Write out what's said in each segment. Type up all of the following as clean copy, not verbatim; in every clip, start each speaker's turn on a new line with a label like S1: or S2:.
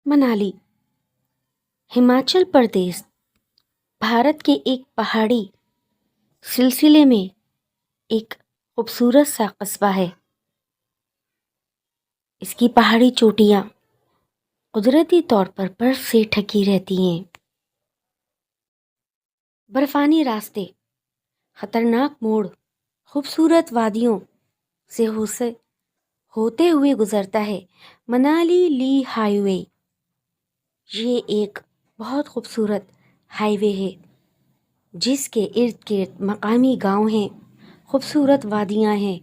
S1: منالی ہماچل پردیش بھارت کے ایک پہاڑی سلسلے میں ایک خوبصورت سا قصبہ ہے۔ اس کی پہاڑی چوٹیاں قدرتی طور پر برف سے ڈھکی رہتی ہیں۔ برفانی راستے، خطرناک موڑ، خوبصورت وادیوں سے ہوتے ہوئے گزرتا ہے منالی لی ہائی وے۔ یہ ایک بہت خوبصورت ہائی وے ہے جس کے ارد گرد مقامی گاؤں ہیں، خوبصورت وادیاں ہیں۔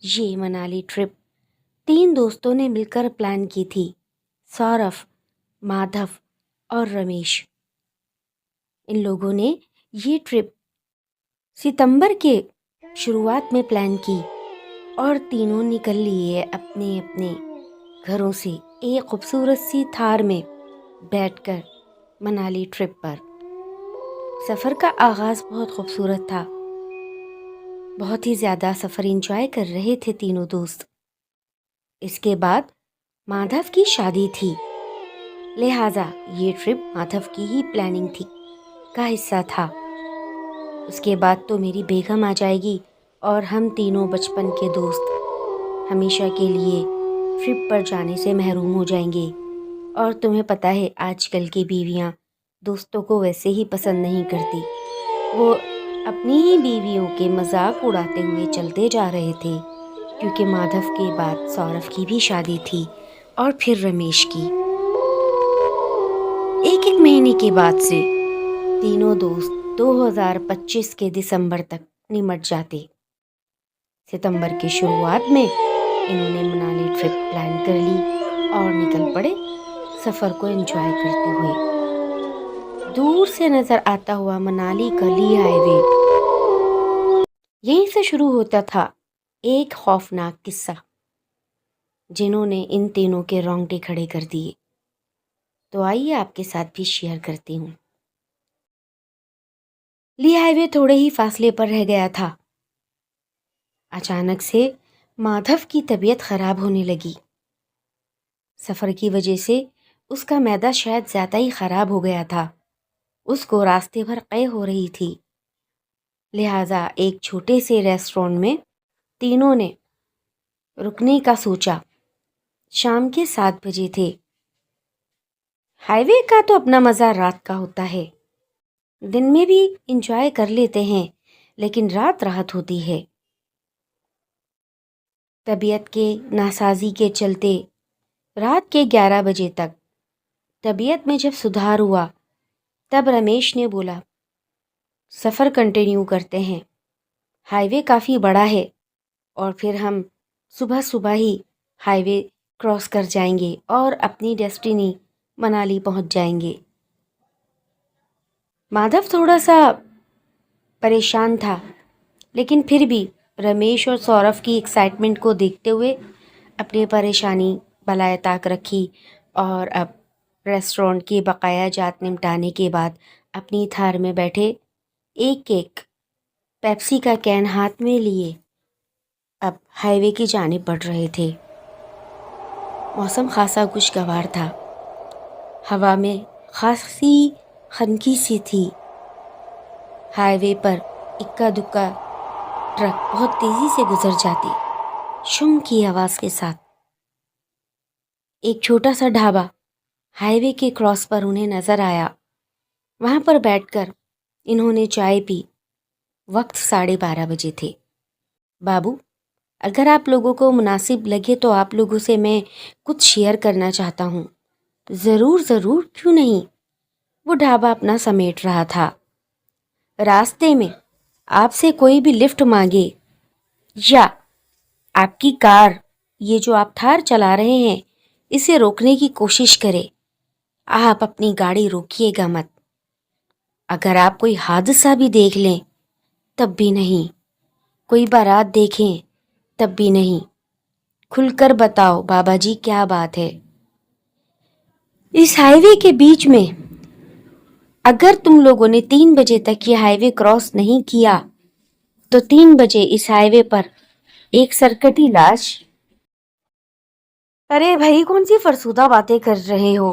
S1: یہ منالی ٹرپ 3 دوستوں نے مل کر پلان کی تھی، سورف، مادھو اور رمیش۔ ان لوگوں نے یہ ٹرپ ستمبر کے شروعات میں پلان کی اور تینوں نکل لیے اپنے اپنے گھروں سے ایک خوبصورت سی تھار میں بیٹھ کر منالی ٹرپ پر۔ سفر کا آغاز بہت خوبصورت تھا، بہت ہی زیادہ سفر انجوائے کر رہے تھے تینوں دوست۔ اس کے بعد مادھو کی شادی تھی، لہٰذا یہ ٹرپ مادھو کی ہی پلاننگ کا حصہ تھا۔ اس کے بعد تو میری بیگم آ جائے گی اور ہم تینوں بچپن کے دوست ہمیشہ کے لیے ٹرپ پر جانے سے محروم ہو جائیں گے۔ اور تمہیں پتہ ہے آج کل کی بیویاں دوستوں کو ویسے ہی پسند نہیں کرتی، وہ اپنی ہی بیویوں کے مذاق اڑاتے ہوئے چلتے جا رہے تھے، کیونکہ مادھو کے بعد سورف کی بھی شادی تھی اور پھر رمیش کی۔ ایک مہینے کے بعد سے تینوں دوست 2025 کے دسمبر تک نمٹ جاتے۔ ستمبر کی شروعات میں انہوں نے منالی ٹرپ پلان کر لی اور نکل پڑے سفر کو انجوائے کرتے ہوئے۔ دور سے نظر آتا ہوا منالی کا لی ہائی وے، یہیں سے شروع ہوتا تھا ایک خوفناک قصہ جنہوں نے ان تینوں کے رونگٹے کھڑے کر دیے۔ تو آئیے آپ کے ساتھ بھی شیئر کرتی ہوں۔ لی ہائی وے تھوڑے ہی فاصلے پر رہ گیا تھا، اچانک سے مادھو کی طبیعت خراب ہونے لگی۔ سفر کی وجہ سے اس کا معدہ شاید زیادہ ہی خراب ہو گیا تھا، اس کو راستے بھر قے ہو رہی تھی، لہٰذا ایک چھوٹے سے ریسٹورینٹ میں تینوں نے رکنے کا سوچا۔ شام کے 7 بجے تھے۔ ہائی وے کا تو اپنا مزہ رات کا ہوتا ہے، دن میں بھی انجوائے کر لیتے ہیں لیکن رات راحت ہوتی ہے۔ طبیعت کے ناسازی کے چلتے رات کے 11 بجے تک طبیعت میں جب سدھار ہوا تب رمیش نے بولا سفر کنٹینیو کرتے ہیں، ہائی وے کافی بڑا ہے اور پھر ہم صبح صبح ہی ہائی وے کراس کر جائیں گے اور اپنی ڈیسٹینی منالی پہنچ جائیں گے۔ مادھو تھوڑا سا پریشان تھا، لیکن پھر بھی رمیش اور سورف کی ایکسائٹمنٹ کو دیکھتے ہوئے اپنی پریشانی بالائے طاق رکھی اور اب ریسٹورینٹ کی بقایا جات نمٹانے کے بعد اپنی تھار میں بیٹھے ایک پیپسی کا کین ہاتھ میں لیے اب ہائی وے کی جانب بڑھ رہے تھے۔ موسم خاصا خوشگوار تھا، ہوا میں خاصی خنکی سی تھی۔ ہائی وے پر اکا دکا ٹرک بہت تیزی سے گزر جاتے، شم کی آواز کے ساتھ۔ ایک چھوٹا سا ڈھابا ہائی وے کے کراس پر انہیں نظر آیا، وہاں پر بیٹھ کر انہوں نے چائے پی۔ وقت 12:30 بجے تھے۔ بابو، اگر آپ لوگوں کو مناسب لگے تو آپ لوگوں سے میں کچھ شیئر کرنا چاہتا ہوں۔ ضرور ضرور، کیوں نہیں؟ وہ ڈھابا اپنا سمیٹ رہا تھا۔ راستے میں آپ سے کوئی بھی لفٹ مانگے یا آپ کی کار، یہ جو آپ تھار چلا رہے ہیں، اسے روکنے کی کوشش کرے، آپ اپنی گاڑی روکیے گا مت۔ اگر آپ کوئی حادثہ بھی دیکھ لیں تب بھی نہیں، کوئی بارات دیکھیں تب بھی نہیں، کھل کر بتاؤ بابا جی کیا بات ہے۔ اس ہائی وے کے بیچ میں اگر تم لوگوں نے 3 بجے تک یہ ہائی وے کراس نہیں کیا تو 3 بجے اس ہائی وے پر ایک سرکٹی لاش۔ ارے بھائی، کون سی فرسودہ باتیں کر رہے ہو؟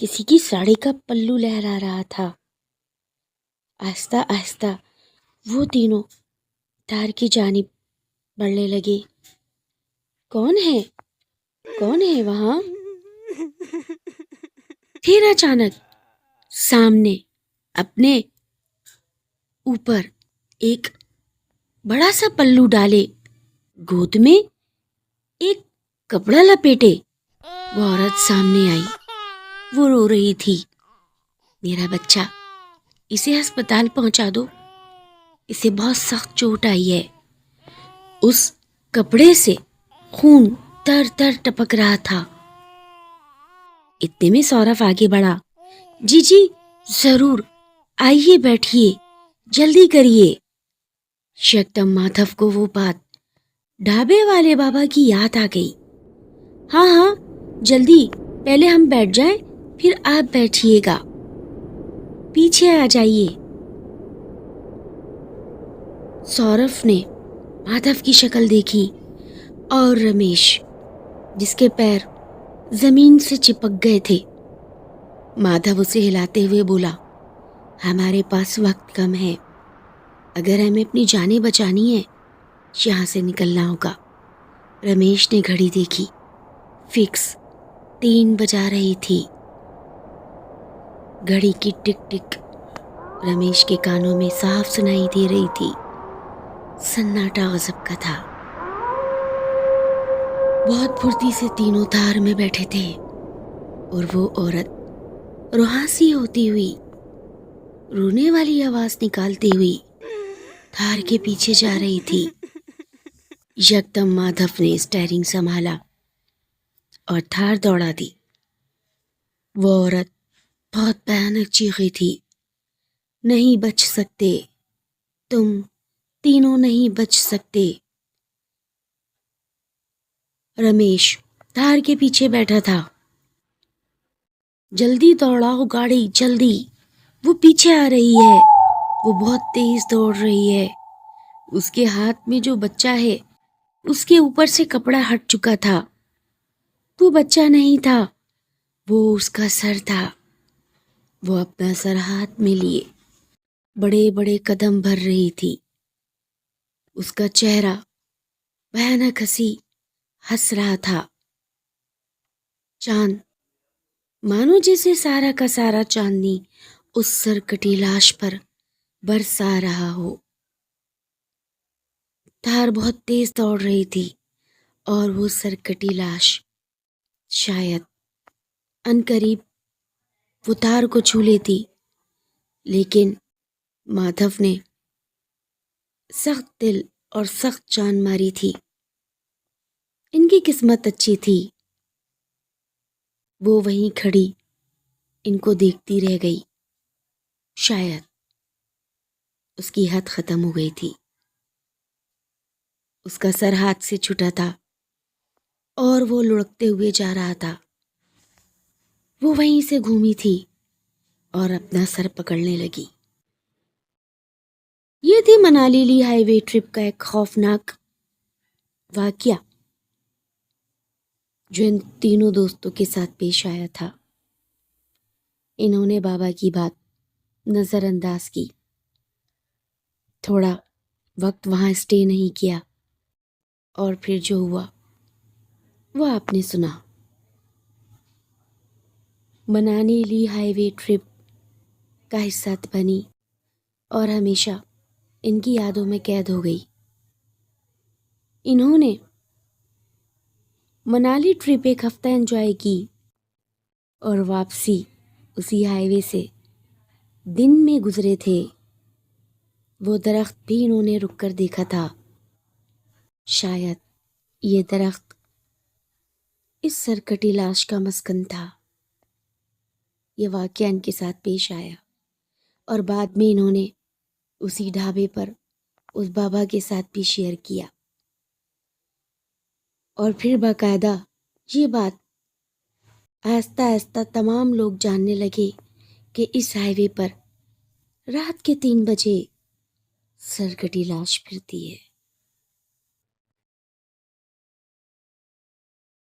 S1: کسی کی ساڑی کا پلو لہرا رہا تھا۔ آہستہ آہستہ وہ تینوں تار کی جانب بڑھنے لگے۔ کون ہے؟ کون ہے وہاں؟ پھر اچانک سامنے اپنے اوپر ایک بڑا سا پلو ڈالے، گود میں ایک کپڑا لپیٹے وہ عورت سامنے آئی۔ وہ رو رہی تھی۔ میرا بچہ، اسے ہسپتال پہنچا دو، اسے بہت سخت چوٹ آئی ہے۔ اس کپڑے سے خون تر تر ٹپک رہا تھا۔ اتنے میں سورف آگے بڑھا۔ جی جی ضرور، آئیے بیٹھیے، جلدی کریے۔ یکدم مادھو کو وہ بات ڈھابے والے بابا کی یاد آ گئی۔ ہاں ہاں جلدی، پہلے ہم بیٹھ جائیں پھر آپ بیٹھیے گا، پیچھے آ جائیے۔ سورف نے مادھو کی شکل دیکھی اور رمیش جس کے پیر زمین سے چپک گئے تھے۔ مادھو اسے ہلاتے ہوئے بولا، ہمارے پاس وقت کم ہے، اگر ہمیں اپنی جانیں بچانی ہے یہاں سے نکلنا ہوگا۔ رمیش نے گھڑی دیکھی، فکس 3 بجا رہی تھی۔ گھڑی کی ٹک ٹک رمیش کے کانوں میں صاف سنائی دے رہی تھی۔ سناٹا غضب کا تھا۔ بہت پھرتی سے تینوں تار میں بیٹھے تھے اور وہ عورت روحاسی ہوتی ہوئی، رونے والی آواز نکالتی ہوئی تھار کے پیچھے جا رہی تھی۔ یکدم مادھو نے اسٹیئرنگ سنبھالا اور تھار دوڑا دی۔ وہ عورت بہت بھیانک چیخی تھی، نہیں بچ سکتے، تم تینوں نہیں بچ سکتے۔ رمیش تھار کے پیچھے بیٹھا تھا۔ جلدی دوڑاؤ گاڑی، جلدی، وہ پیچھے آ رہی ہے، وہ بہت تیز دوڑ رہی ہے۔ اس کے ہاتھ میں جو بچہ ہے اس کے اوپر سے کپڑا ہٹ چکا تھا۔ وہ بچہ نہیں تھا، وہ اس کا سر تھا۔ وہ اپنا سر ہاتھ میں لیے بڑے بڑے قدم بھر رہی تھی۔ اس کا چہرہ بھیانک ہنس رہا تھا۔ چاند مانو جیسے سارا کا سارا چاندنی اس سرکٹی لاش پر برسا رہا ہو۔ تھار بہت تیز دوڑ رہی تھی اور وہ سرکٹی لاش شاید عنقریب وہ تھار کو چھو لیتی، لیکن مادھو نے سخت دل اور سخت جان ماری تھی۔ ان کی قسمت اچھی تھی، وہ وہیں کھڑی ان کو دیکھتی رہ گئی۔ شاید اس کی حد ختم ہو گئی تھی۔ اس کا سر ہاتھ سے چھٹا تھا اور وہ لڑکتے ہوئے جا رہا تھا۔ وہ وہیں سے گھومی تھی اور اپنا سر پکڑنے لگی۔ یہ تھی منالی لی ہائی وے ٹرپ کا ایک خوفناک واقعہ جو ان تینوں دوستوں کے ساتھ پیش آیا تھا۔ انہوں نے بابا کی بات نظر انداز کی، تھوڑا وقت وہاں اسٹے نہیں کیا، اور پھر جو ہوا وہ آپ نے سنا۔ منالی لی ہائی وے ٹرپ کا حصہ بنی اور ہمیشہ ان کی یادوں میں قید ہو گئی۔ انہوں نے منالی ٹرپ ایک ہفتہ انجوائے کی اور واپسی اسی ہائی وے سے دن میں گزرے تھے۔ وہ درخت بھی انہوں نے رک کر دیکھا تھا۔ شاید یہ درخت اس سرکٹی لاش کا مسکن تھا۔ یہ واقعہ ان کے ساتھ پیش آیا اور بعد میں انہوں نے اسی ڈھابے پر اس بابا کے ساتھ بھی شیئر کیا، اور پھر باقاعدہ یہ بات آہستہ آہستہ تمام لوگ جاننے لگے کہ اس ہائی وے پر رات کے 3 بجے سرکٹی لاش پھرتی ہے۔